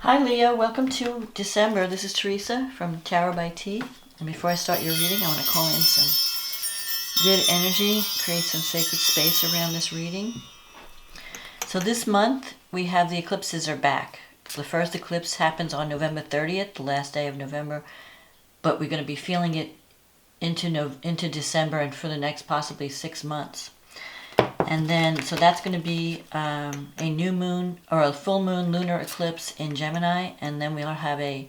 Hi Leo, welcome to December. This is Teresa from Tarot by T. And before I start your reading, I want to call in some good energy, create some sacred space around this reading. So this month, we have the eclipses are back. The first eclipse happens on November 30th, the last day of November, but we're going to be feeling it into December and for the next possibly 6 months. And then, so that's going to be a new moon or a full moon lunar eclipse in Gemini. And then we'll have a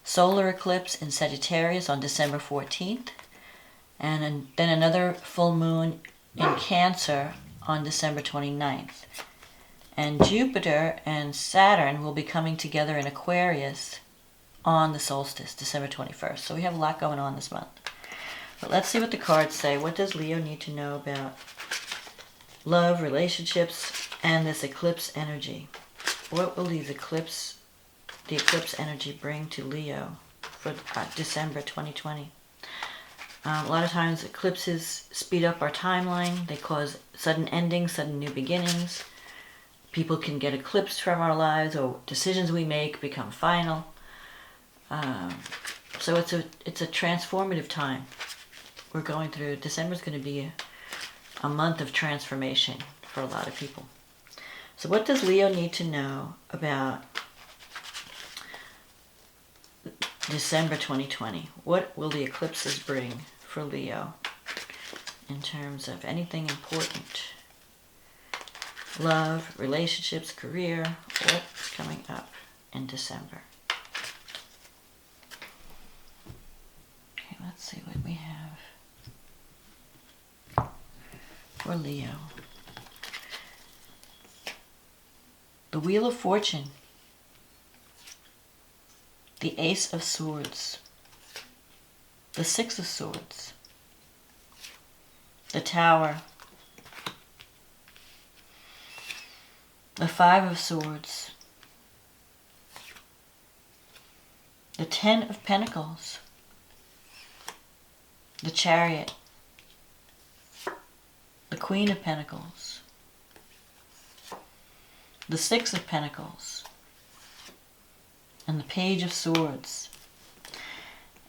solar eclipse in Sagittarius on December 14th. And then another full moon in Cancer on December 29th. And Jupiter and Saturn will be coming together in Aquarius on the solstice, December 21st. So we have a lot going on this month. But let's see what the cards say. What does Leo need to know about love, relationships, and this eclipse energy? What will the eclipse energy bring to Leo for December 2020? A lot of times eclipses speed up our timeline. They cause sudden endings, sudden new beginnings. People can get eclipsed from our lives, or decisions we make become final. So it's a transformative time. We're going through. December's going to be a month of transformation for a lot of people. So what does Leo need to know about December 2020? What will the eclipses bring for Leo in terms of anything important? Love, relationships, career, what's coming up in December? Okay, let's see what we have for Leo. The Wheel of Fortune, the Ace of Swords, the Six of Swords, the Tower, the Five of Swords, the Ten of Pentacles, the Chariot, the Queen of Pentacles, the Six of Pentacles, and the Page of Swords.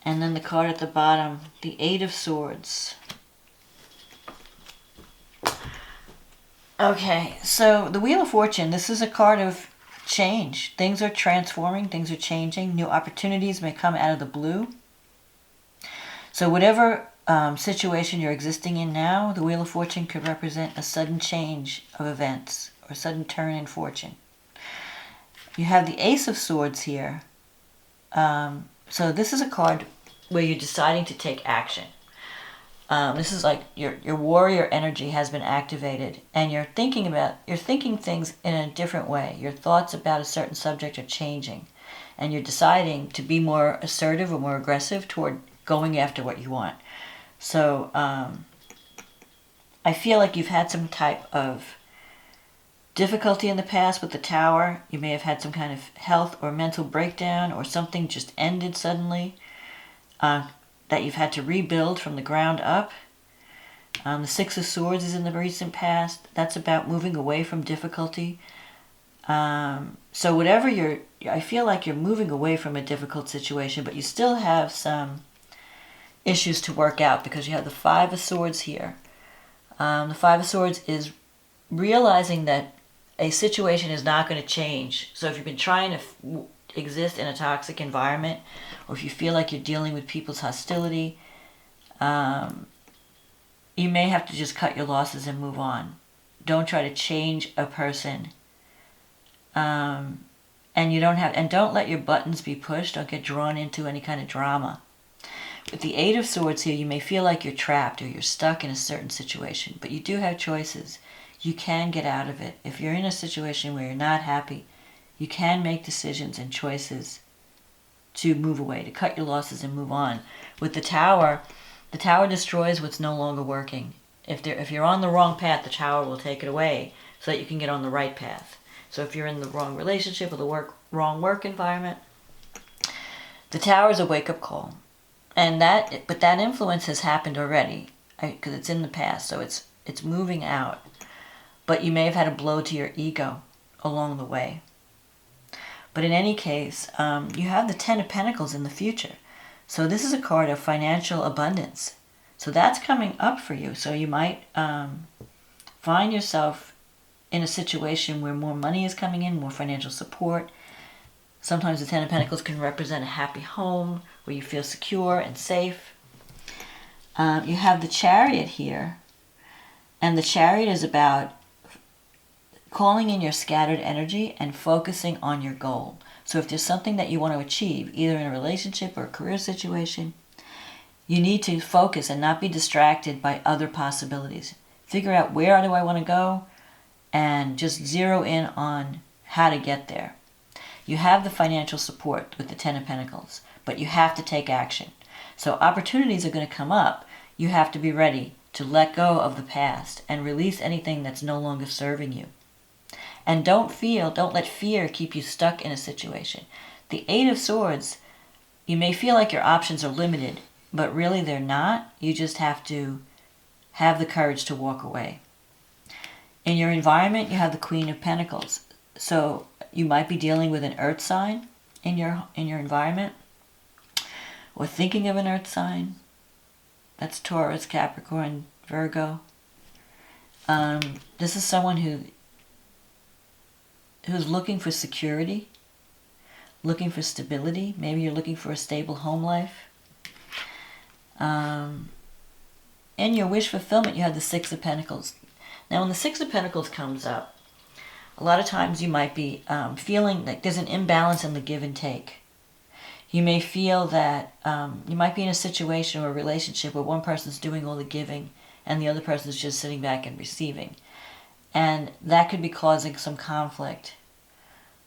And then the card at the bottom, the Eight of Swords. Okay, so the Wheel of Fortune, this is a card of change. Things are transforming, things are changing. New opportunities may come out of the blue. So whatever situation you're existing in now, the Wheel of Fortune could represent a sudden change of events or a sudden turn in fortune. You have the Ace of Swords here. So this is a card where you're deciding to take action. This is like your warrior energy has been activated, and you're thinking things in a different way. Your thoughts about a certain subject are changing, and you're deciding to be more assertive or more aggressive toward going after what you want. So I feel like you've had some type of difficulty in the past with the Tower. You may have had some kind of health or mental breakdown, or something just ended suddenly that you've had to rebuild from the ground up. The Six of Swords is in the recent past. That's about moving away from difficulty. So whatever I feel like you're moving away from a difficult situation, but you still have some issues to work out because you have the Five of Swords here. The Five of Swords is realizing that a situation is not going to change. So if you've been trying to exist in a toxic environment, or if you feel like you're dealing with people's hostility, you may have to just cut your losses and move on. Don't try to change a person. And don't let your buttons be pushed. Don't get drawn into any kind of drama. With the Eight of Swords here, you may feel like you're trapped or you're stuck in a certain situation, but you do have choices. You can get out of it. If you're in a situation where you're not happy, you can make decisions and choices to move away, to cut your losses and move on. With the Tower destroys what's no longer working. If you're on the wrong path, the Tower will take it away so that you can get on the right path. So if you're in the wrong relationship or the wrong work environment, the Tower is a wake-up call. But that influence has happened already, because it's in the past, so it's moving out. But you may have had a blow to your ego along the way. But in any case, you have the Ten of Pentacles in the future. So this is a card of financial abundance. So that's coming up for you. So you might find yourself in a situation where more money is coming in, more financial support. Sometimes the Ten of Pentacles can represent a happy home where you feel secure and safe. You have the Chariot here. And the Chariot is about calling in your scattered energy and focusing on your goal. So if there's something that you want to achieve, either in a relationship or a career situation, you need to focus and not be distracted by other possibilities. Figure out where do I want to go and just zero in on how to get there. You have the financial support with the Ten of Pentacles, but you have to take action. So opportunities are going to come up. You have to be ready to let go of the past and release anything that's no longer serving you. And don't let fear keep you stuck in a situation. The Eight of Swords, you may feel like your options are limited, but really they're not. You just have to have the courage to walk away. In your environment, you have the Queen of Pentacles. So you might be dealing with an earth sign in your environment, or thinking of an earth sign. That's Taurus, Capricorn, Virgo. This is someone who's looking for security, looking for stability. Maybe you're looking for a stable home life. In your wish fulfillment, you have the Six of Pentacles. Now, when the Six of Pentacles comes up, a lot of times you might be feeling like there's an imbalance in the give and take. You may feel that you might be in a situation or a relationship where one person's doing all the giving and the other person's just sitting back and receiving. And that could be causing some conflict.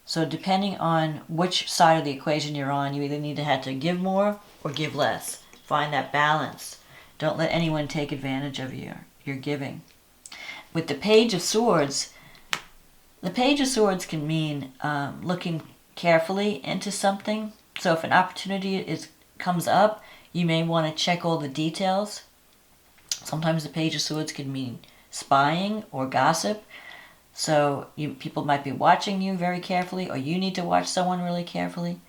So depending on which side of the equation you're on, you either need to have to give more or give less. Find that balance. Don't let anyone take advantage of your giving. With the Page of Swords, the Page of Swords can mean looking carefully into something. So if an opportunity comes up, you may want to check all the details. Sometimes the Page of Swords can mean spying or gossip. So people might be watching you very carefully, or you need to watch someone really carefully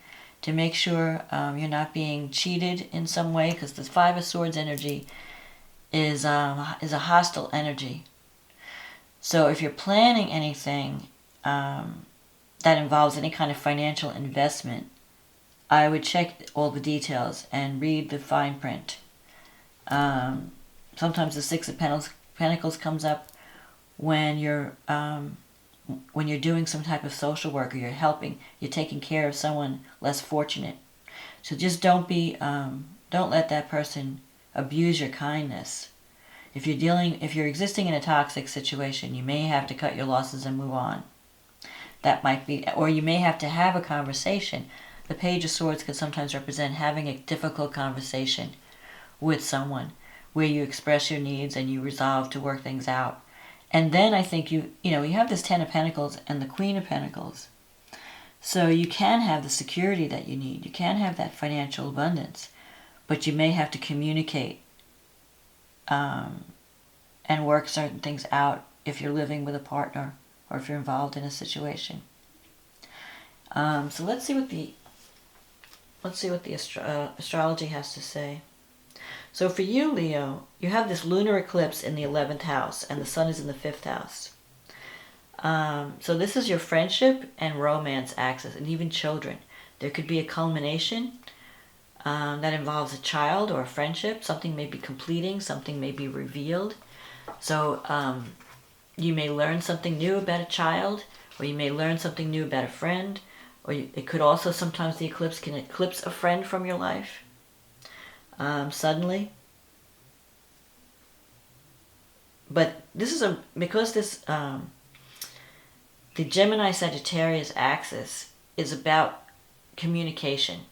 to make sure you're not being cheated in some way, because the Five of Swords energy is a hostile energy. So if you're planning anything that involves any kind of financial investment, I would check all the details and read the fine print. Sometimes the Six of Pentacles comes up when you're doing some type of social work, or you're taking care of someone less fortunate. So just don't let that person abuse your kindness. If you're existing in a toxic situation, you may have to cut your losses and move on. That might be, or you may have to have a conversation. The Page of Swords can sometimes represent having a difficult conversation with someone where you express your needs and you resolve to work things out. And then I think you have this Ten of Pentacles and the Queen of Pentacles. So you can have the security that you need. You can have that financial abundance. But you may have to communicate and work certain things out if you're living with a partner or if you're involved in a situation. So let's see what the astrology has to say. So for you, Leo, you have this lunar eclipse in the 11th house, and the sun is in the 5th house. So this is your friendship and romance axis, and even children. There could be a culmination that involves a child or a friendship. Something may be completing, something may be revealed. So you may learn something new about a child, or you may learn something new about a friend, or it could also, sometimes the eclipse can eclipse a friend from your life suddenly. But this is because the Gemini Sagittarius axis is about communication,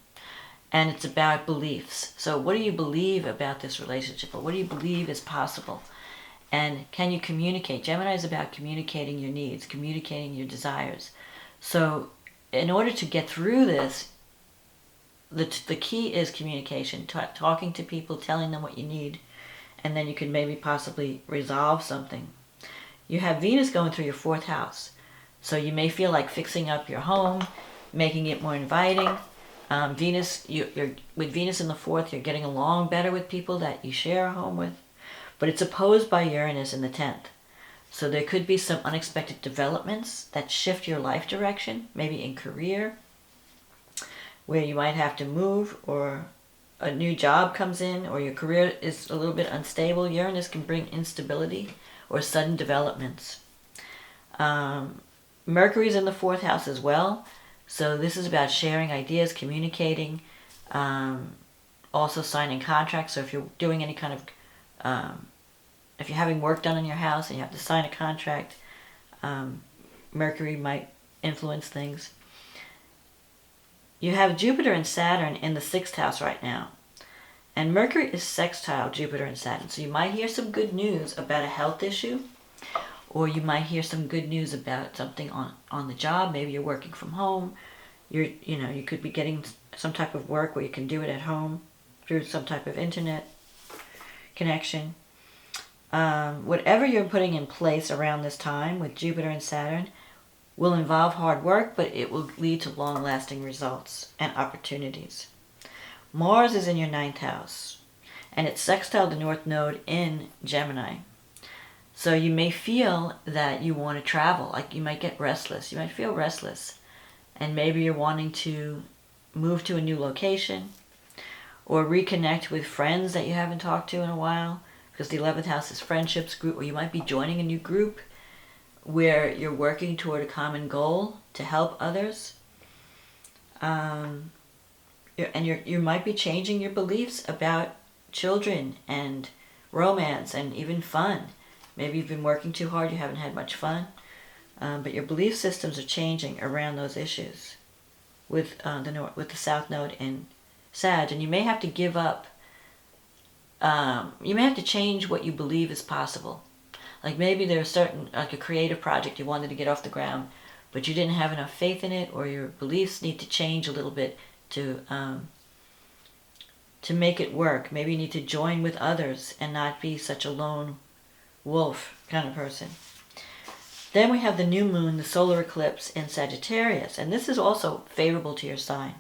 and it's about beliefs. So what do you believe about this relationship, or what do you believe is possible? And can you communicate? Gemini is about communicating your needs, communicating your desires. So in order to get through this, the key is communication, talking to people, telling them what you need, and then you can maybe possibly resolve something. You have Venus going through your 4th house. So you may feel like fixing up your home, making it more inviting. Venus, you're with Venus in the 4th, you're getting along better with people that you share a home with. But it's opposed by Uranus in the 10th. So there could be some unexpected developments that shift your life direction, maybe in career, where you might have to move, or a new job comes in, or your career is a little bit unstable. Uranus can bring instability or sudden developments. Mercury's in the 4th house as well. So this is about sharing ideas, communicating, also signing contracts. So if you're doing any kind of, if you're having work done in your house and you have to sign a contract, Mercury might influence things. You have Jupiter and Saturn in the 6th house right now. And Mercury is sextile Jupiter and Saturn. So you might hear some good news about a health issue, or you might hear some good news about something on the job. Maybe you're working from home. You could be getting some type of work where you can do it at home through some type of internet connection. Whatever you're putting in place around this time with Jupiter and Saturn will involve hard work, but it will lead to long-lasting results and opportunities. Mars is in your 9th house, and it's sextile the North Node in Gemini. So you may feel that you want to travel, like you might get restless. You might feel restless, and maybe you're wanting to move to a new location or reconnect with friends that you haven't talked to in a while, because the 11th house is friendships, group, or you might be joining a new group where you're working toward a common goal to help others. And you might be changing your beliefs about children and romance and even fun. Maybe you've been working too hard, you haven't had much fun. But your belief systems are changing around those issues with the South Node in Sag. And you may have to give up, you may have to change what you believe is possible. Like maybe there's like a creative project you wanted to get off the ground, but you didn't have enough faith in it, or your beliefs need to change a little bit to make it work. Maybe you need to join with others and not be such a lone wolf kind of person. Then we have the new moon, the solar eclipse in Sagittarius, and this is also favorable to your sign.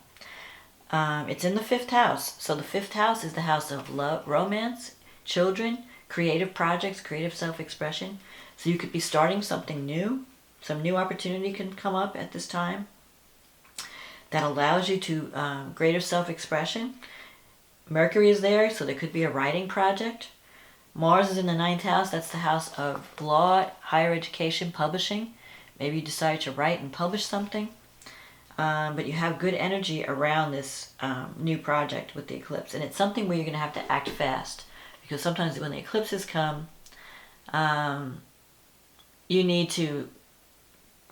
It's in the 5th house. So the 5th house is the house of love, romance, children, creative projects, creative self-expression. So you could be starting something new. Some new opportunity can come up at this time that allows you to greater self-expression. Mercury is there, so there could be a writing project. Mars is in the 9th house. That's the house of law, higher education, publishing. Maybe you decide to write and publish something. But you have good energy around this new project with the eclipse. And it's something where you're going to have to act fast. Because sometimes when the eclipses come, you need to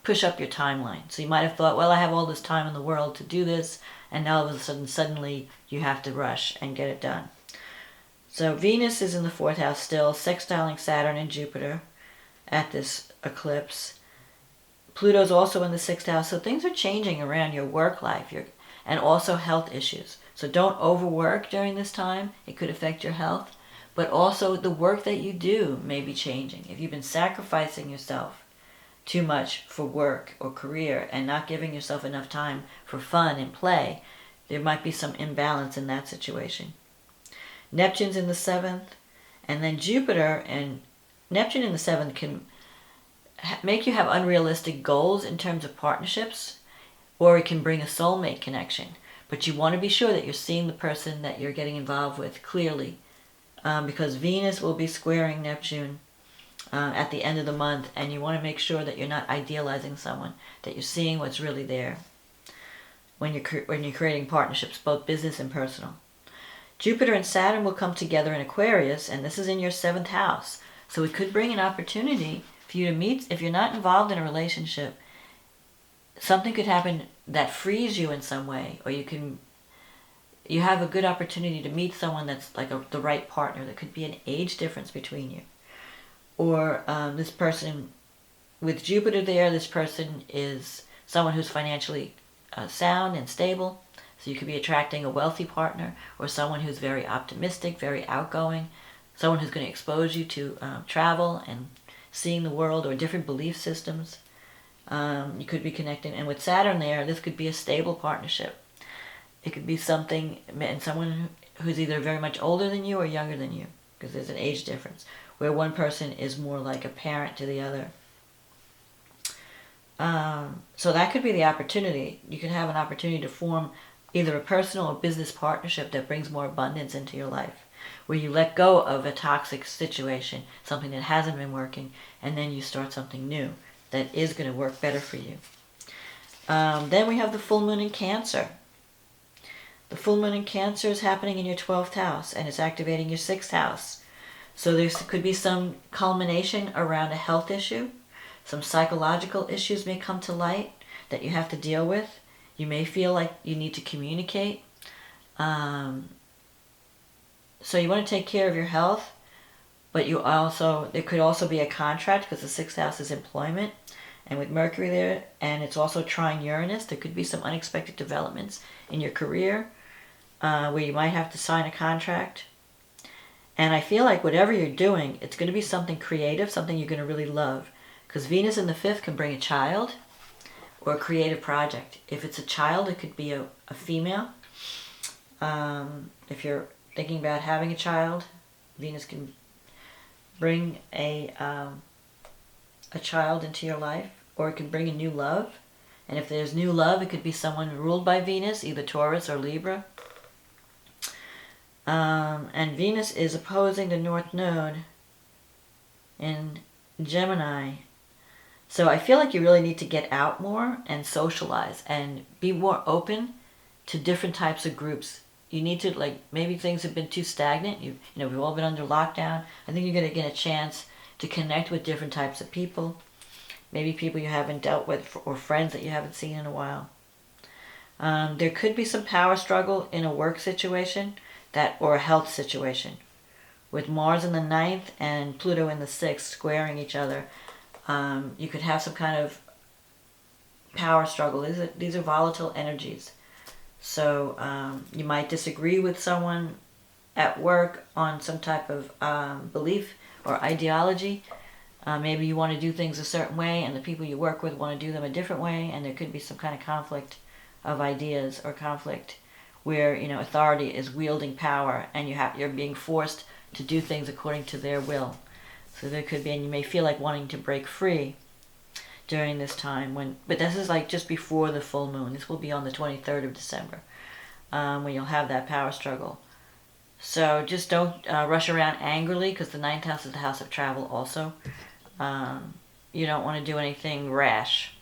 push up your timeline. So you might have thought, well, I have all this time in the world to do this, and now all of a sudden, suddenly, you have to rush and get it done. So Venus is in the 4th house still, sextiling Saturn and Jupiter at this eclipse. Pluto's also in the 6th house, so things are changing around your work life and also health issues. So don't overwork during this time. It could affect your health. But also the work that you do may be changing. If you've been sacrificing yourself too much for work or career and not giving yourself enough time for fun and play, there might be some imbalance in that situation. Neptune's in the 7th, and then Jupiter and Neptune in the 7th can make you have unrealistic goals in terms of partnerships, or it can bring a soulmate connection. But you want to be sure that you're seeing the person that you're getting involved with clearly, because Venus will be squaring Neptune at the end of the month, and you want to make sure that you're not idealizing someone, that you're seeing what's really there when you're creating partnerships, both business and personal. Jupiter and Saturn will come together in Aquarius, and this is in your 7th house. So it could bring an opportunity for you to meet. If you're not involved in a relationship, something could happen that frees you in some way, or you have a good opportunity to meet someone that's like the right partner. There could be an age difference between you. Or this person, with Jupiter there, this person is someone who's financially sound and stable. So you could be attracting a wealthy partner, or someone who's very optimistic, very outgoing, someone who's going to expose you to travel and seeing the world or different belief systems. You could be connecting, and with Saturn there, this could be a stable partnership. It could be something, and someone who's either very much older than you or younger than you, because there's an age difference, where one person is more like a parent to the other. So that could be the opportunity. You could have an opportunity to form either a personal or business partnership that brings more abundance into your life, where you let go of a toxic situation, something that hasn't been working, and then you start something new that is going to work better for you. Then we have the full moon in Cancer. The full moon in Cancer is happening in your 12th house, and it's activating your 6th house. So there could be some culmination around a health issue. Some psychological issues may come to light that you have to deal with. You may feel like you need to communicate. So you want to take care of your health, but there could also be a contract, because the 6th house is employment, and with Mercury there, and it's also trine Uranus, there could be some unexpected developments in your career where you might have to sign a contract. And I feel like whatever you're doing, it's going to be something creative, something you're going to really love. Because Venus in the 5th can bring a child or a creative project. If it's a child, it could be a female. If you're thinking about having a child, Venus can bring a child into your life, or it can bring a new love. And if there's new love, it could be someone ruled by Venus, either Taurus or Libra. And Venus is opposing the North Node in Gemini. So I feel like you really need to get out more and socialize and be more open to different types of groups. You need to, like, maybe things have been too stagnant. We've all been under lockdown. I think you're going to get a chance to connect with different types of people. Maybe people you haven't dealt with, or friends that you haven't seen in a while. There could be some power struggle in a work situation or a health situation. With Mars in the 9th and Pluto in the 6th squaring each other, you could have some kind of power struggle. These are volatile energies. So you might disagree with someone at work on some type of belief or ideology. Maybe you want to do things a certain way, and the people you work with want to do them a different way, and there could be some kind of conflict of ideas, or conflict where authority is wielding power, and you're being forced to do things according to their will. So there could be, and you may feel like wanting to break free during this time. But this is like just before the full moon. This will be on the 23rd of December, when you'll have that power struggle. So just don't rush around angrily, because the 9th house is the house of travel also. You don't want to do anything rash.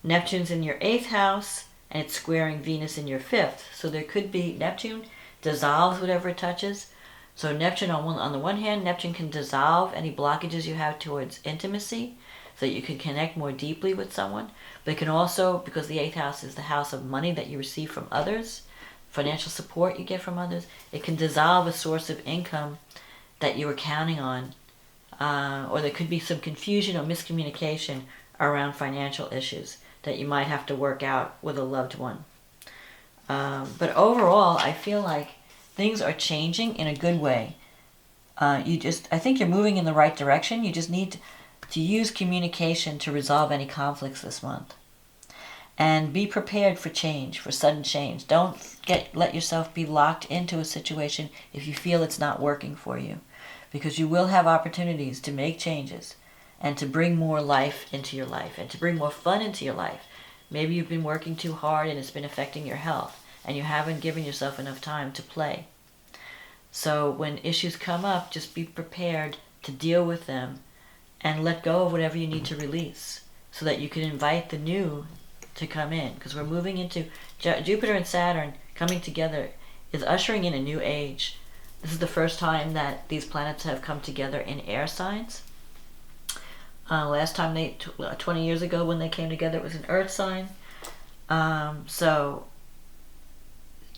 Neptune's in your 8th house, and it's squaring Venus in your 5th. So there could be, Neptune dissolves whatever it touches. So Neptune, on the one hand, Neptune can dissolve any blockages you have towards intimacy, so that you can connect more deeply with someone. But it can also, because the 8th house is the house of money that you receive from others, financial support you get from others, it can dissolve a source of income that you were counting on. Or there could be some confusion or miscommunication around financial issues that you might have to work out with a loved one. But overall, I feel like things are changing in a good way. I think you're moving in the right direction. You just need to use communication to resolve any conflicts this month. And be prepared for change, for sudden change. Don't let yourself be locked into a situation if you feel it's not working for you. Because you will have opportunities to make changes and to bring more life into your life and to bring more fun into your life. Maybe you've been working too hard and it's been affecting your health, and you haven't given yourself enough time to play. So when issues come up, just be prepared to deal with them and let go of whatever you need to release, so that you can invite the new to come in. Because we're moving into Jupiter and Saturn coming together is ushering in a new age. This is the first time that these planets have come together in air signs. Last time 20 years ago when they came together, it was an earth sign. So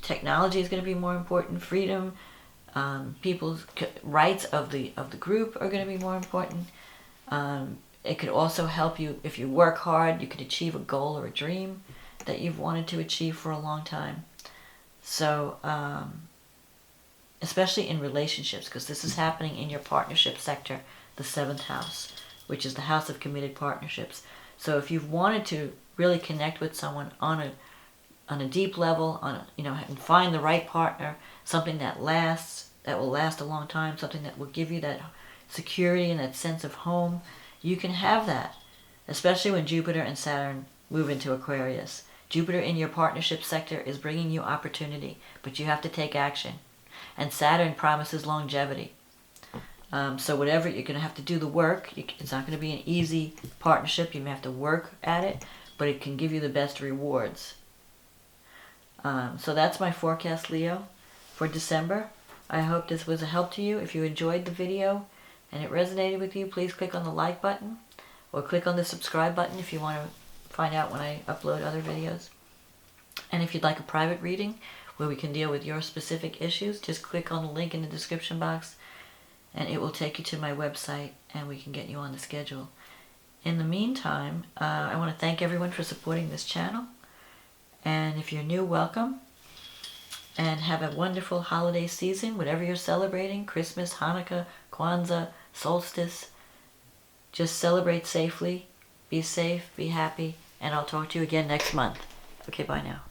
technology is going to be more important. Freedom, people's rights of the group are going to be more important. It could also help you if you work hard. You could achieve a goal or a dream that you've wanted to achieve for a long time. So especially in relationships, because this is happening in your partnership sector, the 7th house, which is the house of committed partnerships. So if you've wanted to really connect with someone on a deep level, and find the right partner, something that lasts, that will last a long time, something that will give you that security and that sense of home, you can have that, especially when Jupiter and Saturn move into Aquarius. Jupiter in your partnership sector is bringing you opportunity, but you have to take action. And Saturn promises longevity. So whatever, you're going to have to do the work. It's not going to be an easy partnership. You may have to work at it, but it can give you the best rewards. So that's my forecast, Leo, for December. I hope this was a help to you. If you enjoyed the video and it resonated with you, please click on the like button or click on the subscribe button if you want to find out when I upload other videos. And if you'd like a private reading where we can deal with your specific issues, just click on the link in the description box and it will take you to my website and we can get you on the schedule. In the meantime, I want to thank everyone for supporting this channel. And if you're new, welcome. And have a wonderful holiday season, whatever you're celebrating, Christmas, Hanukkah, Kwanzaa, solstice. Just celebrate safely, be safe, be happy, and I'll talk to you again next month. Okay, bye now.